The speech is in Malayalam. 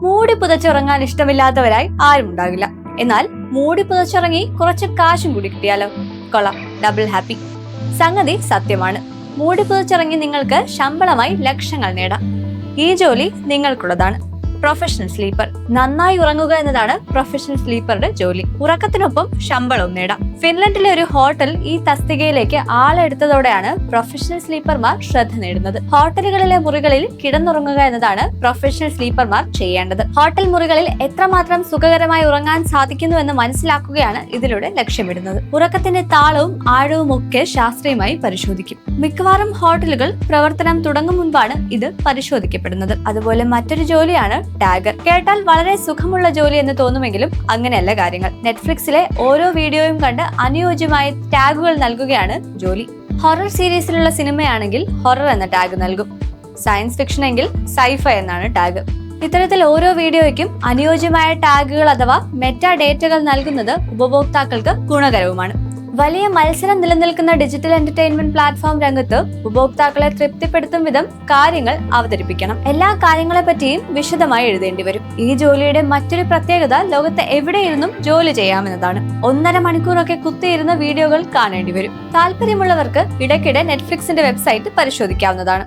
മൂടി പുതച്ചുറങ്ങാൻ ഇഷ്ടമില്ലാത്തവരായി ആരും ഉണ്ടാകില്ല. എന്നാൽ മൂടി പുതച്ചുറങ്ങി കുറച്ച് കാശും കൂടി കിട്ടിയാലോ? കൊള്ളാം, ഡബിൾ ഹാപ്പി. സംഗതി സത്യമാണ്. മൂടി പുതച്ചിറങ്ങി നിങ്ങൾക്ക് ശമ്പളമായി ലക്ഷങ്ങൾ നേടാം. ഈ ജോലി നിങ്ങൾക്കുള്ളതാണ്. Professional sleeper. നന്നായി ഉറങ്ങുക എന്നതാണ് പ്രൊഫഷണൽ സ്ലീപ്പറുടെ ജോലി. ഉറക്കത്തിനൊപ്പം ശമ്പളവും നേടാം. ഫിൻലൻഡിലെ ഒരു ഹോട്ടൽ ഈ തസ്തികയിലേക്ക് ആളെടുത്തതോടെയാണ് പ്രൊഫഷണൽ സ്ലീപ്പർമാർ ശ്രദ്ധ നേടുന്നത്. ഹോട്ടലുകളിലെ മുറികളിൽ കിടന്നുറങ്ങുക എന്നതാണ് പ്രൊഫഷണൽ സ്ലീപ്പർമാർ ചെയ്യേണ്ടത്. ഹോട്ടൽ മുറികളിൽ എത്രമാത്രം സുഖകരമായി ഉറങ്ങാൻ സാധിക്കുന്നു എന്ന് മനസ്സിലാക്കുകയാണ് ഇതിലൂടെ ലക്ഷ്യമിടുന്നത്. ഉറക്കത്തിന്റെ താളവും ആഴവും ഒക്കെ ശാസ്ത്രീയമായി പരിശോധിക്കും. മിക്കവാറും ഹോട്ടലുകൾ പ്രവർത്തനം തുടങ്ങും മുൻപാണ് ഇത് പരിശോധിക്കപ്പെടുന്നത്. അതുപോലെ മറ്റൊരു ജോലിയാണ് ടാഗർ. കേട്ടാൽ വളരെ സുഖമുള്ള ജോലി എന്ന് തോന്നുമെങ്കിലും അങ്ങനെയല്ല കാര്യങ്ങൾ. നെറ്റ്ഫ്ലിക്സിലെ ഓരോ വീഡിയോയും കണ്ട് അനുയോജ്യമായ ടാഗുകൾ നൽകുകയാണ് ജോലി. ഹൊറർ സീരീസിലുള്ള സിനിമയാണെങ്കിൽ ഹൊറർ എന്ന ടാഗ് നൽകും. സയൻസ് ഫിക്ഷൻ എങ്കിൽ സൈഫൈ എന്നാണ് ടാഗ്. ഇത്തരത്തിൽ ഓരോ വീഡിയോയ്ക്കും അനുയോജ്യമായ ടാഗുകൾ അഥവാ മെറ്റാ ഡേറ്റകൾ നൽകുന്നത് ഉപഭോക്താക്കൾക്ക് ഗുണകരവുമാണ്. വലിയ മത്സരം നിലനിൽക്കുന്ന ഡിജിറ്റൽ എന്റർടൈൻമെന്റ് പ്ലാറ്റ്ഫോം രംഗത്ത് ഉപഭോക്താക്കളെ തൃപ്തിപ്പെടുത്തും വിധം കാര്യങ്ങൾ അവതരിപ്പിക്കണം. എല്ലാ കാര്യങ്ങളെ പറ്റിയും വിശദമായി എഴുതേണ്ടി വരും. ഈ ജോലിയുടെ മറ്റൊരു പ്രത്യേകത ലോകത്ത് എവിടെയിരുന്നും ജോലി ചെയ്യാമെന്നതാണ്. 1.5 മണിക്കൂറൊക്കെ കുത്തിയിരുന്ന വീഡിയോകൾ കാണേണ്ടി വരും. താല്പര്യമുള്ളവർക്ക് ഇടയ്ക്കിടെ നെറ്റ്ഫ്ലിക്സിന്റെ വെബ്സൈറ്റ് പരിശോധിക്കാവുന്നതാണ്.